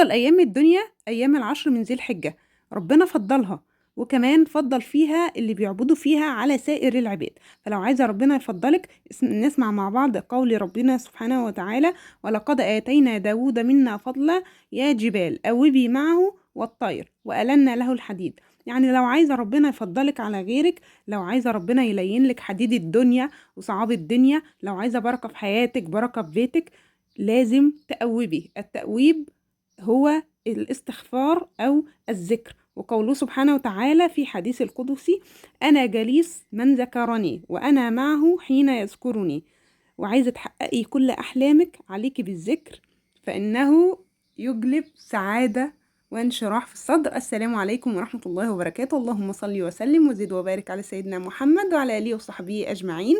أفضل أيام الدنيا أيام العشر من ذي الحجة، ربنا فضّلها، وكمان فضّل فيها اللي بيعبدوا فيها على سائر العباد، فلو عايزة ربنا يفضّلِك نسمع مع بعض قول ربنا سبحانه وتعالى: "ولقد آتينا داود منا فضلا يا جبال أوبي معه والطير وألنا له الحديد". يعني لو عايزة ربنا يفضّلِك على غيرِك، لو عايزة ربنا يلين لِك حديد الدنيا وصعاب الدنيا، لو عايزة بركة في حياتِك، بركة في بيتِك، لازم تأوّبي. التأويب هو الاستغفار أو الذكر، وقوله سبحانه وتعالى في حديث القدسي: أنا جليس من ذكرني وأنا معه حين يذكرني. وعايزة تحققي كل أحلامك عليكي بالذكر، فإنه يجلب سعادة وانشراح في الصدر. السلام عليكم ورحمة الله وبركاته. اللهم صل وسلم وزد وبارك على سيدنا محمد وعلى آله وصحبه أجمعين.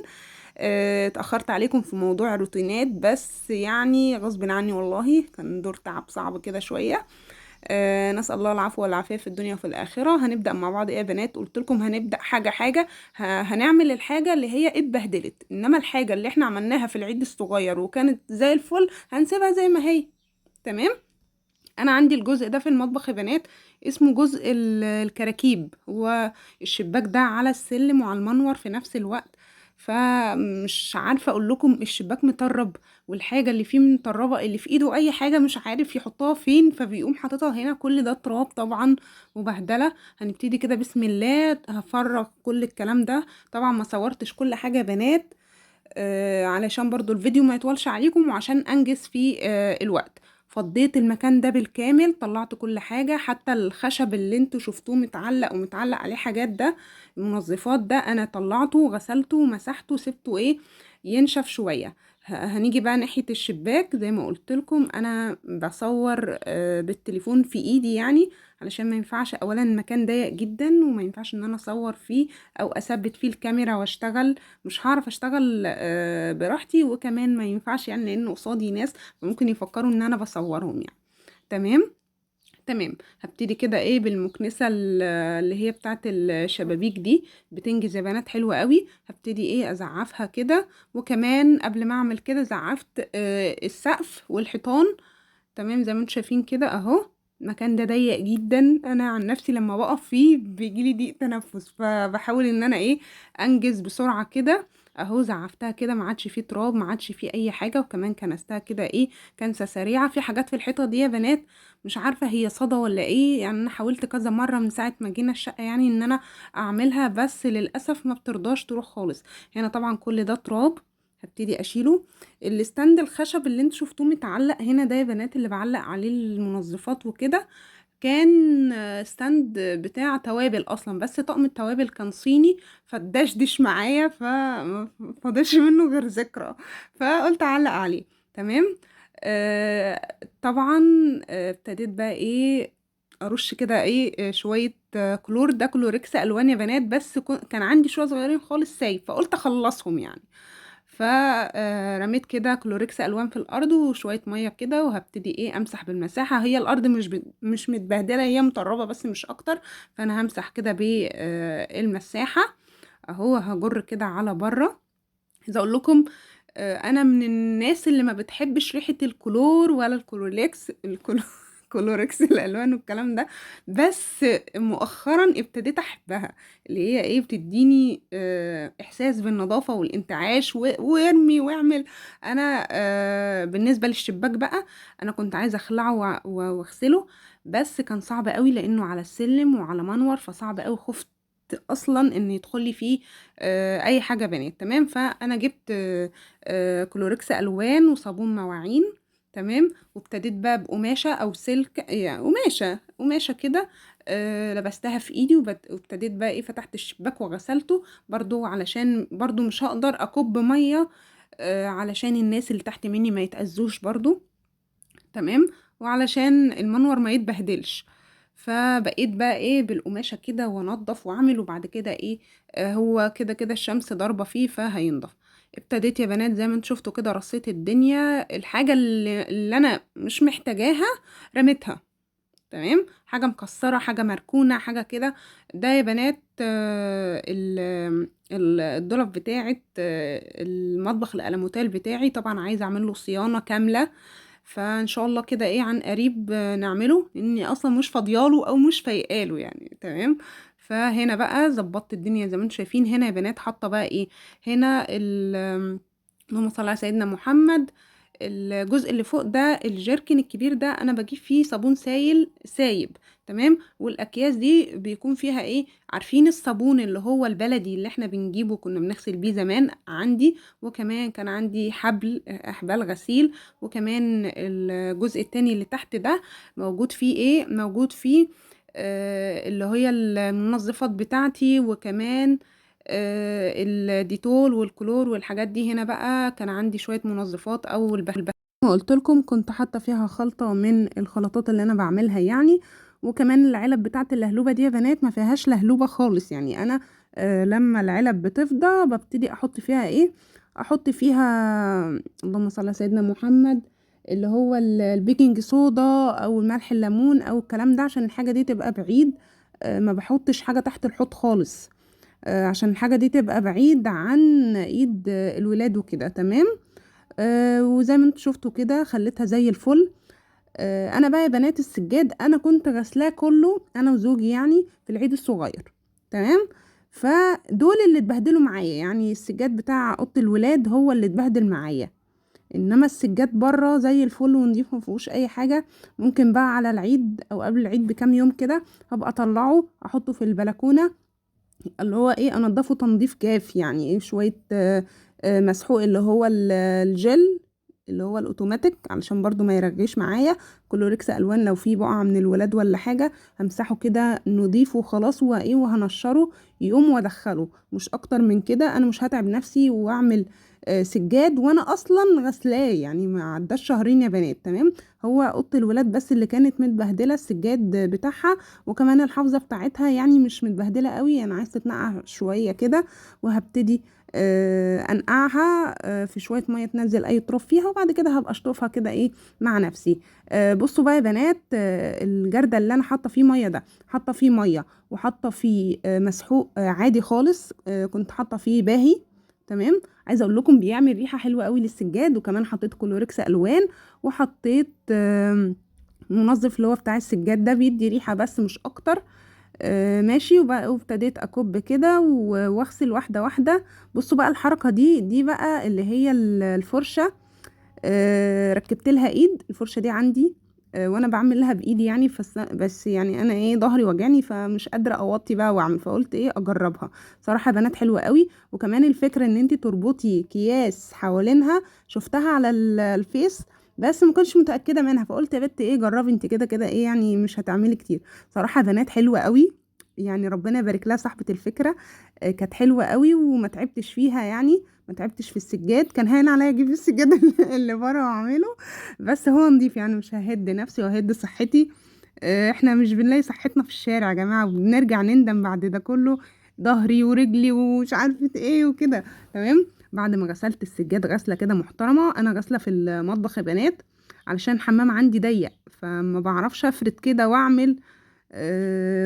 اتأخرت عليكم في موضوع الروتينات، بس يعني غصب عني والله، كان دور تعب صعب كده شوية. نسأل الله العفو والعافية في الدنيا وفي الآخرة. هنبدأ مع بعض ايه يا بنات؟ قلت لكم هنبدأ حاجة حاجة. هنعمل الحاجة اللي هي اتبهدلت، انما الحاجة اللي احنا عملناها في العيد الصغير وكانت زي الفل هنسيبها زي ما هي. تمام. انا عندي الجزء ده في المطبخ يا بنات، اسمه جزء الكراكيب. هو الشباك ده على السلم وعلى المنور في نفس الوقت، فمش عارفه اقول لكم الشباك مطرب، والحاجه اللي فيه مطربه، اللي في ايده اي حاجه مش عارف يحطها فين فبيقوم حاططها هنا. كل ده تراب طبعا وبهدله. هنبتدي كده بسم الله. هفرغ كل الكلام ده. طبعا ما صورتش كل حاجه يا بنات، علشان برضو الفيديو ما يطولش عليكم وعشان انجز في الوقت. فضيت المكان ده بالكامل، طلعت كل حاجة، حتى الخشب اللي انتوا شفتوه متعلق ومتعلق عليه حاجات ده المنظفات ده انا طلعته وغسلته ومسحته وسبته ايه ينشف شوية. هنيجي بقى ناحية الشباك. زي ما قلت لكم انا بصور بالتليفون في ايدي، يعني علشان ما ينفعش، اولا المكان ضيق جدا وما ينفعش ان انا اصور فيه او اثبت فيه الكاميرا واشتغل. مش هعرف اشتغل براحتي، وكمان ما ينفعش يعني لان قصادي ناس ممكن يفكروا ان انا بصورهم يعني. تمام. تمام. هبتدي كده ايه بالمكنسة اللي هي بتاعت الشبابيك دي، بتنجز يا بنات حلوة قوي. هبتدي ايه ازعفها كده، وكمان قبل ما اعمل كده زعفت السقف والحيطان. تمام. زي ما انتم شايفين كده اهو. المكان ده ضيق جدا، انا عن نفسي لما بقف فيه بيجيلي ضيق تنفس، فبحاول ان انا ايه انجز بسرعة كده. اهو زعفتها كده، ما عادش فيه تراب، ما عادش فيه اي حاجة، وكمان كنستها كده ايه كنسة سريعة. في حاجات في الحيطة دي يا بنات مش عارفة هي صدى ولا ايه، يعني انا حاولت كذا مرة من ساعة ما جينا الشقة يعني ان انا اعملها، بس للأسف ما بترضاش تروح خالص. هنا طبعا كل ده تراب، هبتدي اشيله. الستاند الخشب اللي انتوا شفتوه متعلق هنا ده يا بنات، اللي بعلق عليه المنظفات وكده، كان ستاند بتاع توابل اصلا، بس طقم التوابل كان صيني فدشدش معايا، فما فاضلش منه غير ذكرى، فقلت اعلق عليه. تمام. طبعا ابتديت بقى ايه ارش كده ايه شويه كلور. ده كلوريكس الوان يا بنات، بس كان عندي شويه صغيرين خالص سايب، فقلت اخلصهم يعني. فرميت كده كلوريكس الوان في الارض وشويه ميه كده، وهبتدي ايه امسح بالمساحه. هي الارض مش متبهدله، هي مطربه بس مش اكتر. فانا همسح كده بالمساحه اهو. هجر كده على بره. عايزه اقول لكم انا من الناس اللي ما بتحبش ريحه الكلور ولا الكلوريكس كلوركس الالوان والكلام ده، بس مؤخرا ابتديت احبها. اللي هي ايه بتديني احساس بالنظافه والانتعاش وارمي واعمل. انا بالنسبه للشباك بقى، انا كنت عايزه اخلعه واغسله، بس كان صعب قوي لانه على السلم وعلى منور، فصعب قوي. خفت اصلا ان يدخل لي فيه اي حاجه بنات. تمام. فانا جبت كلوركس الوان وصابون مواعين. تمام. وابتديت بقى بقماشه او سلك، يعني قماشه كده، لبستها في ايدي وابتديت بقى ايه فتحت الشباك وغسلته برضو، علشان برضو مش هقدر اكب ميه علشان الناس اللي تحت مني ما يتأذوش برضو. تمام. وعلشان المنور ما يتبهدلش، فبقيت بقى ايه بالقماشة كده وانضف واعمل، وبعد كده ايه هو كده كده الشمس ضاربة فيه فهينضف. ابتديت يا بنات زي ما انتوا شفتوا كده، رصيت الدنيا. الحاجة اللي انا مش محتاجاها رميتها. تمام. حاجة مكسرة، حاجة مركونة، حاجة كده. ده يا بنات الدولاب بتاعت المطبخ الألموتال بتاعي، طبعا عايزة اعمل له صيانة كاملة. فان شاء الله كده ايه عن قريب نعمله، لاني اصلا مش فاضياله او مش فايقاله يعني. تمام. فهنا بقى ظبطت الدنيا زي ما انتم شايفين. هنا يا بنات حاطه بقى ايه، هنا اللهم صل على سيدنا محمد. الجزء اللي فوق ده الجيركن الكبير ده انا بجيب فيه صابون سايل سايب. تمام. والاكياس دي بيكون فيها ايه، عارفين الصابون اللي هو البلدي اللي احنا بنجيبه كنا بنغسل بيه زمان عندي. وكمان كان عندي احبال غسيل. وكمان الجزء التاني اللي تحت ده موجود فيه ايه، موجود فيه اللي هي المنظفات بتاعتي. وكمان الديتول والكلور والحاجات دي. هنا بقى كان عندي شوية منظفات او ما قلت لكم كنت حاطه فيها خلطة من الخلطات اللي انا بعملها يعني. وكمان العلب بتاعت اللهلوبة دي يا بنات ما فيهاش لهلوبة خالص يعني. انا لما العلب بتفضى ببتدي احط فيها ايه، احط فيها اللهم صل على سيدنا محمد اللي هو البيكنج صودا او الملح الليمون او الكلام ده، عشان الحاجة دي تبقى بعيد. ما بحطش حاجة تحت الحوض خالص، عشان الحاجة دي تبقى بعيد عن ايد الولاد وكده. تمام. وزي ما انتوا شفتوا كده خليتها زي الفل. انا بقى يا بنات السجاد انا كنت غسلاه كله انا وزوجي يعني في العيد الصغير. تمام. فدول اللي اتبهدلوا معايا يعني، السجاد بتاع اوضه الولاد هو اللي اتبهدل معايا، انما السجاد بره زي الفل ونضيف ما فيهوش اي حاجه. ممكن بقى على العيد او قبل العيد بكام يوم كده هبقى اطلعه احطه في البلكونه، اللي هو ايه انضفه تنظيف جاف يعني. ايه شويه مسحوق اللي هو الجل اللي هو الاوتوماتيك علشان برضو ما يرجيش معايا. كلوريكس الوان لو في بقعه من الولاد ولا حاجه همسحه كده نضيف وخلاص. وايه وهنشره يقوم وادخله، مش اكتر من كده. انا مش هتعب نفسي واعمل سجاد وانا اصلا غسلاه يعني. ما عداش شهرين يا بنات. تمام. هو اوضه الولاد بس اللي كانت متبهدله السجاد بتاعها، وكمان الحافظه بتاعتها يعني مش متبهدله قوي. انا عايزه تتنقع شويه كده، وهبتدي انقعها في شويه ميه تنزل اي تراب فيها، وبعد كده هبقى اشطفها كده ايه مع نفسي. بصوا بقى يا بنات الجردل اللي انا حاطه فيه ميه ده، حاطه فيه ميه وحاطه فيه مسحوق عادي خالص. كنت حاطه فيه باهي. تمام. عايزه اقول لكم بيعمل ريحه حلوه قوي للسجاد. وكمان حطيت كلوريكس الوان، وحطيت منظف اللي هو بتاع السجاد ده بيدي ريحه بس مش اكتر. ماشي. وابتديت اكب كده واغسل واحده واحده. بصوا بقى الحركه دي بقى اللي هي الفرشه. ركبت لها ايد الفرشه دي عندي وانا بعمل لها بايدي يعني. بس يعني انا ايه ظهري وجعني فمش قادره اوطي بقى واعمل، فقلت ايه اجربها. صراحه يا بنات حلوه قوي. وكمان الفكره ان انت تربطي اكياس حوالينها شفتها على الفيس، بس ما كنتش متاكده منها، فقلت يا بنت ايه جربي انت كده كده ايه يعني مش هتعملي كتير. صراحه يا بنات حلوه قوي يعني. ربنا يبارك لها صاحبه الفكره. كانت حلوه قوي وما تعبتش فيها يعني. ما تعبتش في السجاد. كان هين عليا اجيب السجاد اللي بره واعمله، بس هو نضيف يعني مش ههد نفسي وهد صحتي. احنا مش بنلاقي صحتنا في الشارع يا جماعه، وبنرجع نندم بعد ده كله، ظهري ورجلي ومش عارفه ايه وكده. تمام. بعد ما غسلت السجاد غسله كده محترمه، انا غسله في المطبخ يا بنات علشان الحمام عندي ضيق، فما بعرفش افرد كده واعمل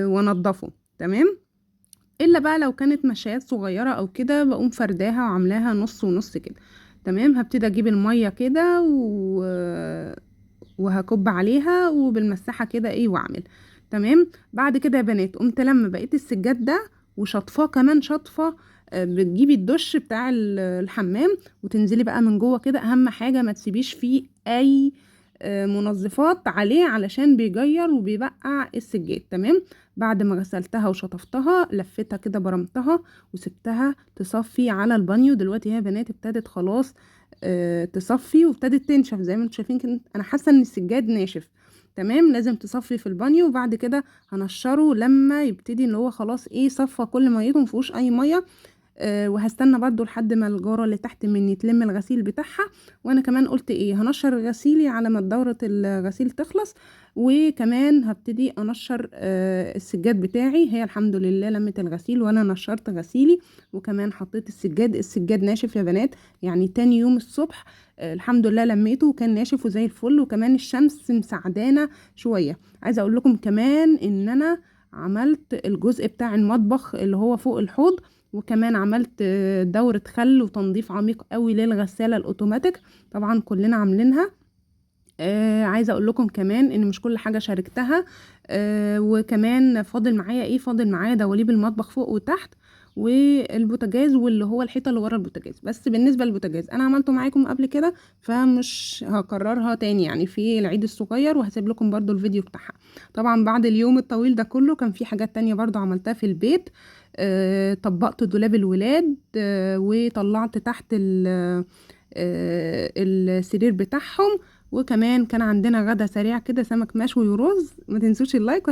وانضفه. تمام. الا بقى لو كانت مشايات صغيره او كده بقوم فرداها وعاملاها نص ونص كده. تمام. هبتدي اجيب الميه كده وهكب عليها وبالمساحه كده ايه واعمل. تمام. بعد كده يا بنات قمت لما بقيت السجاد ده وشطفاه كمان شطفه. بتجيبي الدش بتاع الحمام وتنزلي بقى من جوه كده. اهم حاجه ما تسيبيش فيه اي منظفات عليه علشان بيجير وبيبقع السجاد. تمام. بعد ما غسلتها وشطفتها لفتها كده برمتها وسبتها تصفي على البانيو. دلوقتي هي بنات ابتدت خلاص تصفي وابتدت تنشف زي ما انتم شايفين كده. انا حاسه ان السجاد ناشف. تمام. لازم تصفي في البانيو، وبعد كده هنشره لما يبتدي ان هو خلاص ايه صفى كل ميته مفيهوش اي ميه. وهستنى برضو لحد ما الجارة اللي تحت مني تلم الغسيل بتاعها. وانا كمان قلت ايه هنشر غسيلي على ما دورة الغسيل تخلص. وكمان هبتدي انشر السجاد بتاعي. هي الحمد لله لمت الغسيل وانا نشرت غسيلي، وكمان حطيت السجاد ناشف يا بنات يعني. تاني يوم الصبح الحمد لله لميته وكان ناشف وزي الفل. وكمان الشمس مساعدانا شوية. عايزة اقول لكم كمان ان انا عملت الجزء بتاع المطبخ اللي هو فوق الحوض، وكمان عملت دورة خل وتنظيف عميق قوي للغسالة الاوتوماتيك. طبعا كلنا عاملينها. عايزة اقول لكم كمان ان مش كل حاجة شاركتها. وكمان فاضل معايا دواليب المطبخ فوق وتحت والبوتاجاز واللي هو الحيطة اللي ورا البوتاجاز. بس بالنسبة للبوتاجاز انا عملته معاكم قبل كده، فمش هكررها تاني يعني في العيد الصغير، وهسيب لكم برضو الفيديو بتاعها. طبعا بعد اليوم الطويل ده كله كان في حاجات تانية برضو عملتها في البيت. طبقت دولاب الولاد، وطلعت تحت السرير بتاعهم. وكمان كان عندنا غدا سريع كده، سمك مشوي ورز. ما تنسوش اللايك